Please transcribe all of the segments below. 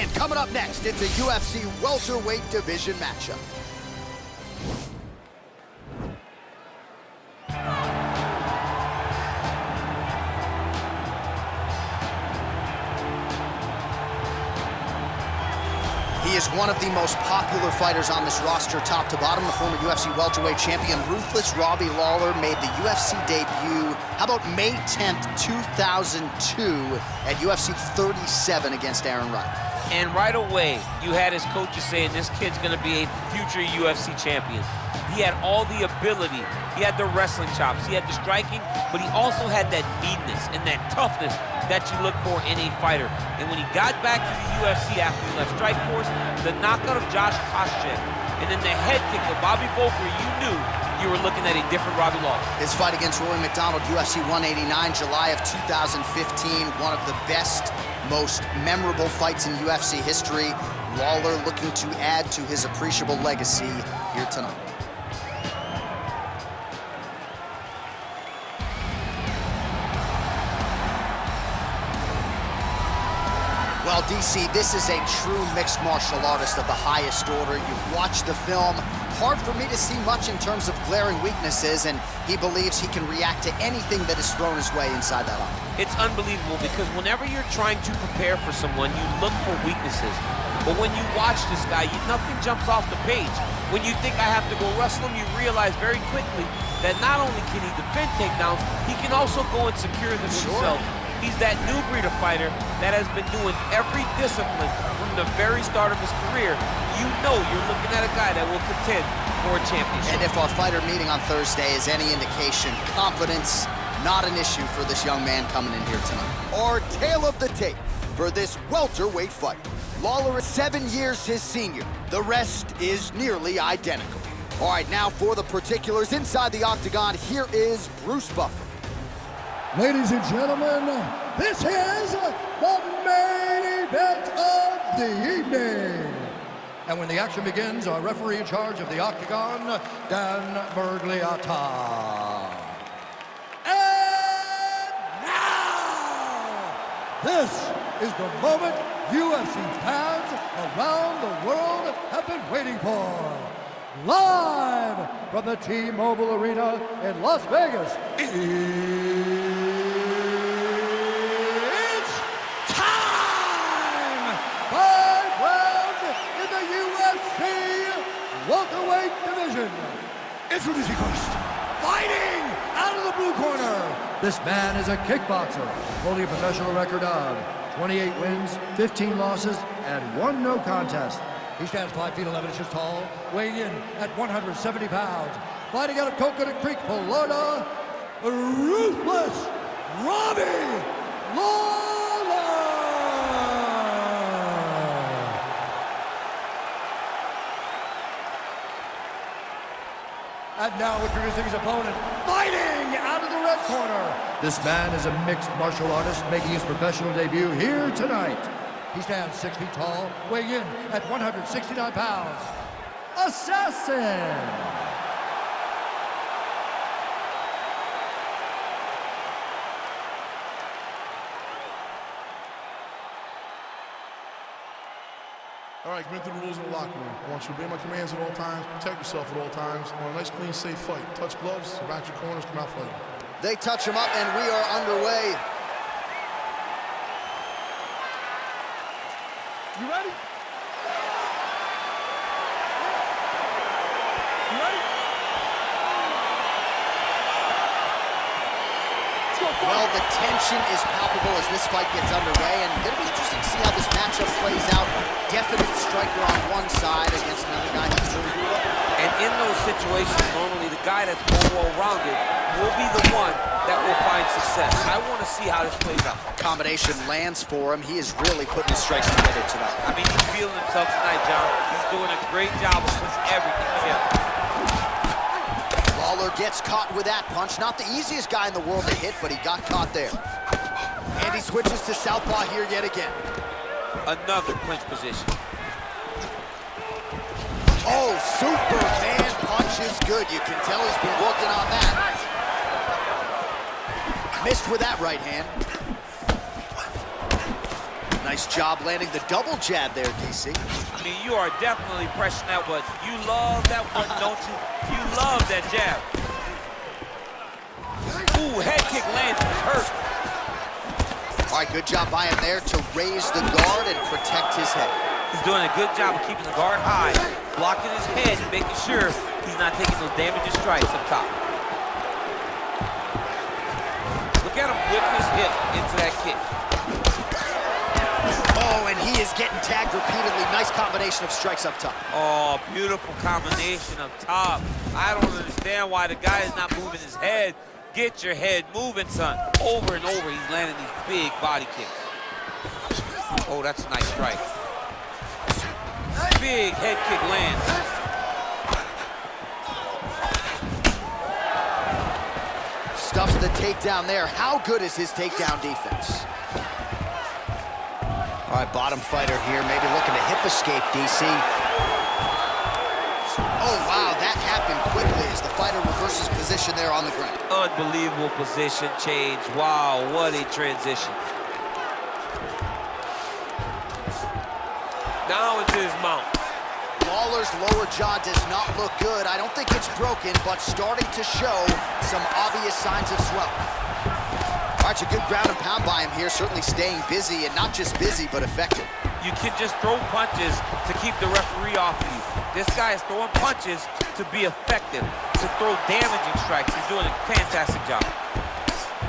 And coming up next, it's a UFC welterweight division matchup. He is one of the most popular fighters on this roster, top to bottom. The former UFC welterweight champion, ruthless Robbie Lawler, made the UFC debut, how about May 10th, 2002 at UFC 37 against Aaron Wright. And right away, you had his coaches saying this kid's gonna be a future UFC champion. He had all the ability. He had the wrestling chops, he had the striking, but he also had that meanness and that toughness that you look for in a fighter. And when he got back to the UFC after he left Strikeforce, the knockout of Josh Koscheck, and then the head kick of Bobby Volker, you knew you were looking at a different Robbie Lawler. His fight against Rory Macdonald, UFC 189, July of 2015, one of the best, most memorable fights in UFC history. Lawler looking to add to his appreciable legacy here tonight. Well, DC, this is a true mixed martial artist of the highest order. You've watched the film. Hard for me to see much in terms of glaring weaknesses, and he believes he can react to anything that is thrown his way inside that arm. It's unbelievable because whenever you're trying to prepare for someone, you look for weaknesses. But when you watch this guy, nothing jumps off the page. When you think I have to go wrestle him, you realize very quickly that not only can he defend takedowns, he can also go and secure them himself. He's that new breed of fighter that has been doing every discipline from the very start of his career. You know you're looking at a guy that will contend for a championship. And if our fighter meeting on Thursday is any indication, confidence, not an issue for this young man coming in here tonight. Our tale of the tape for this welterweight fight. Lawler is 7 years his senior. The rest is nearly identical. All right, now for the particulars inside the octagon, here is Bruce Buffer. Ladies and gentlemen, this is the main event of the evening. And when the action begins, our referee in charge of the octagon, Dan Bergliata. And now, this is the moment UFC fans around the world have been waiting for. Live from the T-Mobile Arena in Las Vegas. Welterweight division. Introducing first, fighting out of the blue corner. This man is a kickboxer, holding a professional record of 28 wins, 15 losses, and 1 no contest. He stands 5 feet 11 inches tall, weighing in at 170 pounds. Fighting out of Coconut Creek, Florida, ruthless Robbie Lawler. And now introducing his opponent, fighting out of the red corner. This man is a mixed martial artist making his professional debut here tonight. He stands 6 feet tall, weighing in at 169 pounds. Assassin! All right, commit to the rules in the locker room. I want you to obey my commands at all times, protect yourself at all times. I want a nice, clean, safe fight. Touch gloves, back your corners, come out fighting. They touch him up, and we are underway. You ready? You ready? Well, the tension is palpable as this fight gets underway, and it'll be interesting to see how this matchup plays out. Definite striker on one side against another guy who's really good. And in those situations, normally the guy that's more well-rounded will be the one that will find success. I want to see how this plays out. Combination lands for him. He is really putting his strikes together tonight. I mean, he's feeling himself tonight, John. He's doing a great job of putting everything together. Lawler gets caught with that punch. Not the easiest guy in the world to hit, but he got caught there. And he switches to southpaw here yet again. Another clinch position. Oh, Superman punch is good. You can tell he's been working on that. Missed with that right hand. Nice job landing the double jab there, DC. I mean, you are definitely pressing that button. You love that button, don't you? You love that jab. Ooh, head kick lands, hurt. All right, good job by him there to raise the guard and protect his head. He's doing a good job of keeping the guard high, blocking his head, and making sure he's not taking those damaging strikes up top. Look at him whip his hip into that kick. Oh, and he is getting tagged repeatedly. Nice combination of strikes up top. Oh, beautiful combination up top. I don't understand why the guy is not moving his head. Get your head moving, son. Over and over, he's landing these big body kicks. Oh, that's a nice strike. Big head kick lands. Stuffs the takedown there. How good is his takedown defense? All right, bottom fighter here, maybe looking to hip escape, DC. Oh, wow, that happened quickly as the fighter reverses position there on the ground. Unbelievable position change. Wow, what a transition. Now into his mount. Lawler's lower jaw does not look good. I don't think it's broken, but starting to show some obvious signs of swelling. All right, it's a good ground and pound by him here, certainly staying busy, and not just busy, but effective. You can just throw punches to keep the referee off of you. This guy is throwing punches to be effective, to throw damaging strikes. He's doing a fantastic job.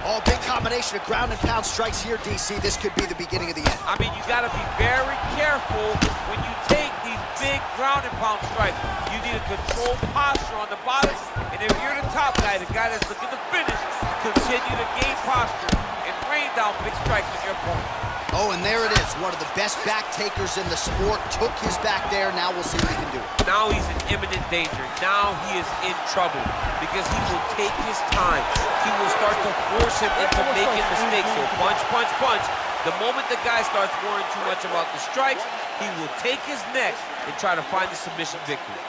Oh, big combination of ground and pound strikes here, DC. This could be the beginning of the end. I mean, you got to be very careful when you take these big ground and pound strikes. You need a controlled posture on the bottom, and if you're the top guy, the guy that's looking to finish, continue to gain posture and rain down big strikes on your opponent. Oh, and there it is. One of the best back takers in the sport. Took his back there. Now we'll see what he can do. Now he's in imminent danger. Now he is in trouble because he will take his time. He will start to force him into making mistakes. So punch, punch, punch. The moment the guy starts worrying too much about the strikes, he will take his neck and try to find the submission victory.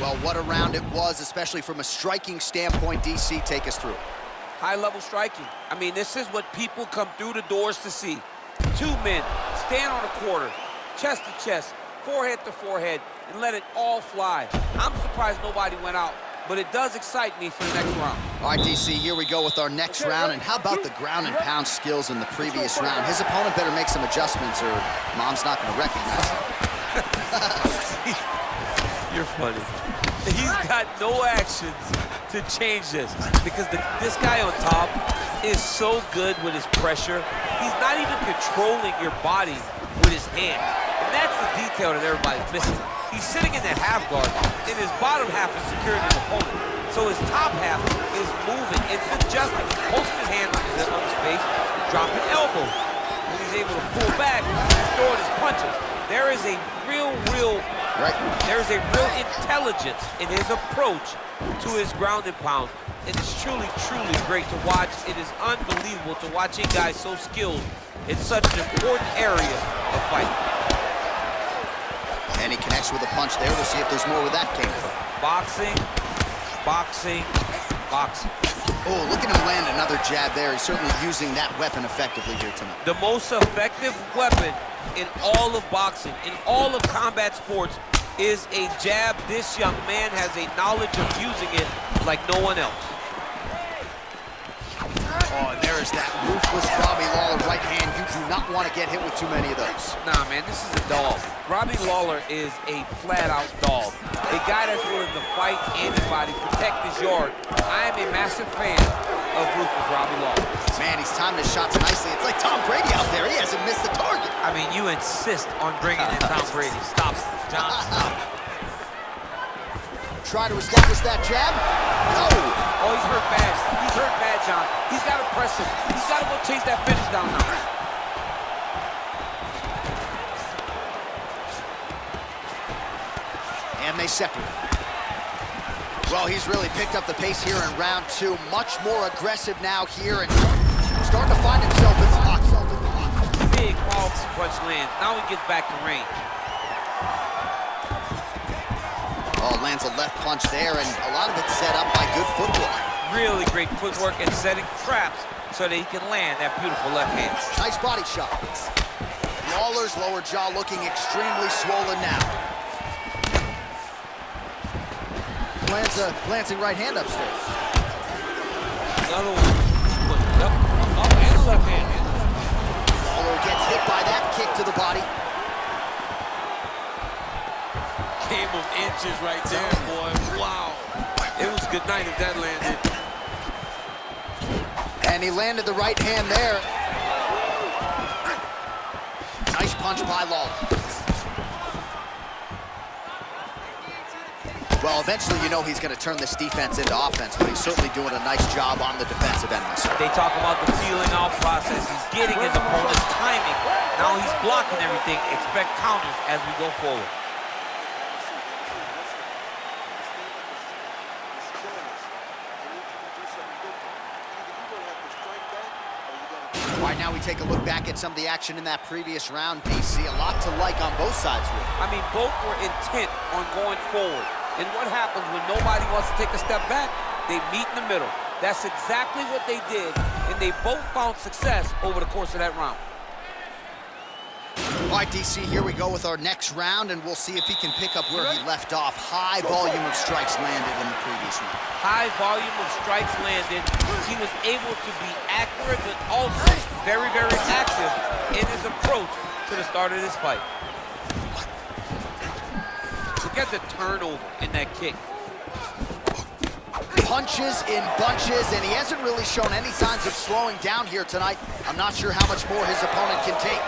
Well, what a round it was, especially from a striking standpoint. DC, take us through. High-level striking. I mean, this is what people come through the doors to see. Two men stand on a quarter, chest to chest, forehead to forehead, and let it all fly. I'm surprised nobody went out, but it does excite me for the next round. All right, DC, here we go with our next round. And how about the ground and pound skills in the previous round? His opponent better make some adjustments or Mom's not going to recognize him. You're funny. He's got no actions to change this because this guy on top is so good with his pressure. He's not even controlling your body with his hand. And that's the detail that everybody's missing. He's sitting in the half guard, and his bottom half is securing his opponent. So his top half is moving. It's adjusting. He's posting his hand on his face, dropping elbow. When he's able to pull back, he's throwing his punches. There is a real intelligence in his approach to his ground and pound. It is truly, truly great to watch. It is unbelievable to watch a guy so skilled in such an important area of fighting. And he connects with a punch there. We'll see if there's more where that came from. Boxing, boxing, boxing. Oh, look at him land another jab there. He's certainly using that weapon effectively here tonight. The most effective weapon in all of boxing, in all of combat sports, is a jab. This young man has a knowledge of using it like no one else. Oh, and there is that ruthless Robbie Lawler right hand. You do not want to get hit with too many of those. Nah, man, this is a dog. Robbie Lawler is a flat-out dog. A guy that's willing to fight anybody, protect his yard. I am a massive fan of ruthless Robbie Lawler. Man, he's timing his shots nicely. It's like Tom Brady out there. He hasn't missed the target. I mean, you insist on bringing in Tom Brady. Stop it, John, stop it. Try to establish that jab. No. Oh, he's hurt bad. He's hurt bad, John. He's got to press him. He's got to go chase that finish down now. And they separate. Well, he's really picked up the pace here in round two. Much more aggressive now here and starting to find himself in the lock. Big powerful punch lands. Now he gets back to range. Oh, lands a left punch there, and a lot of it set up by good footwork. really great footwork and setting traps so that he can land that beautiful left hand. Nice body shot. Lawler's lower jaw looking extremely swollen now. Lands a glancing right hand upstairs. Another one. Yep. Oh, and the left hand. Lawler gets hit by that kick to the body. Game of inches right there, boy. Wow. It was good night if that landed. And he landed the right hand there. Nice punch by Lawler. Well, eventually you know he's going to turn this defense into offense, but he's certainly doing a nice job on the defensive end. They talk about the feeling out process. He's getting his opponent's timing. Now he's blocking everything. Expect counters as we go forward. All right, now we take a look back at some of the action in that previous round. DC, a lot to like on both sides. I mean, both were intent on going forward. And what happens when nobody wants to take a step back? They meet in the middle. That's exactly what they did, and they both found success over the course of that round. All right, DC, here we go with our next round, and we'll see if he can pick up where he left off. High volume of strikes landed in the previous round. High volume of strikes landed. He was able to be accurate, but also very, very active in his approach to the start of this fight. Look at the turnover in that kick. Punches in bunches, and he hasn't really shown any signs of slowing down here tonight. I'm not sure how much more his opponent can take.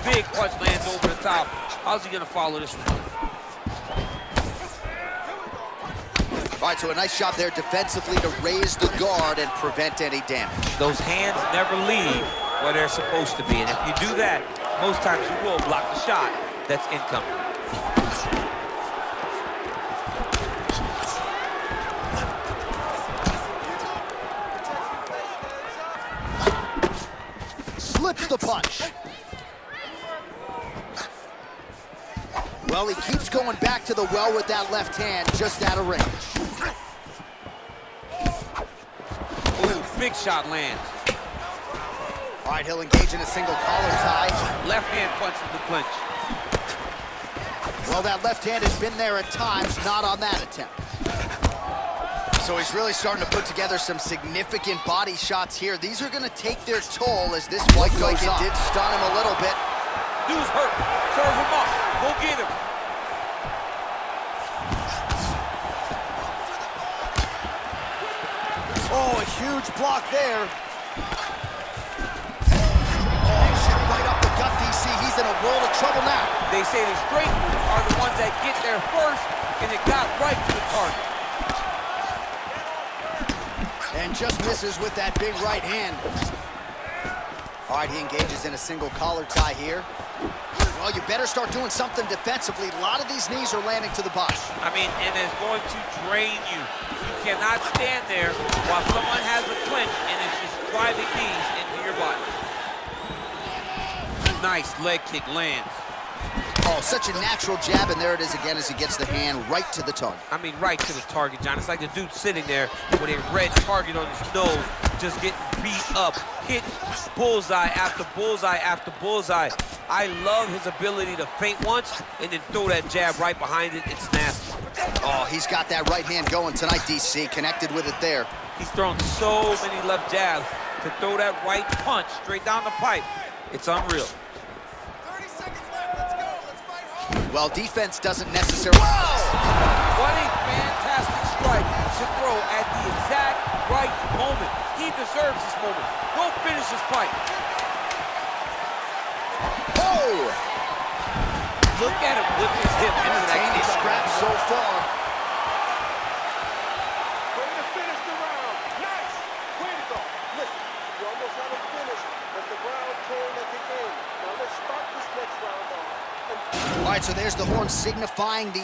Big punch lands over the top. How's he gonna follow this one? All right, so a nice shot there defensively to raise the guard and prevent any damage. Those hands never leave where they're supposed to be, and if you do that, most times you will block the shot that's incoming. Slips the punch. Well, he keeps going back to the well with that left hand, just out of range. Ooh, big shot lands. All right, he'll engage in a single collar tie. Left hand punch in the clinch. Well, that left hand has been there at times, not on that attempt. So he's really starting to put together some significant body shots here. These are going to take their toll as this fight goes on. It did stun him a little bit. Dude's hurt. Serve him up. Go get him. Oh, a huge block there. Oh, shit, right up the gut, DC. He's in a world of trouble now. They say the straight are the ones that get there first, and it got right to the target. And just misses with that big right hand. All right, he engages in a single collar tie here. Well, you better start doing something defensively. A lot of these knees are landing to the body. I mean, and it's going to drain you. You cannot stand there while someone has a clinch and is just driving knees into your body. Nice leg kick lands. Oh, such a natural jab, and there it is again as he gets the hand right to the target. I mean, right to the target, John. It's like the dude sitting there with a red target on his nose, just getting beat up, hit bullseye after bullseye after bullseye. I love his ability to feint once and then throw that jab right behind it. It's nasty. Oh, he's got that right hand going tonight, DC. Connected with it there. He's thrown so many left jabs to throw that right punch straight down the pipe. It's unreal. Well, defense doesn't necessarily... Whoa! What a fantastic strike to throw at the exact right moment. He deserves this moment. Go finish this fight. Oh! Look at him lift his hip into that kick. Scrap so far. Way to finish the round. Nice. Way to go. Listen, you almost had it finished, but the round came at the end. Now let's start this next round off. All right, so there's the horn signifying the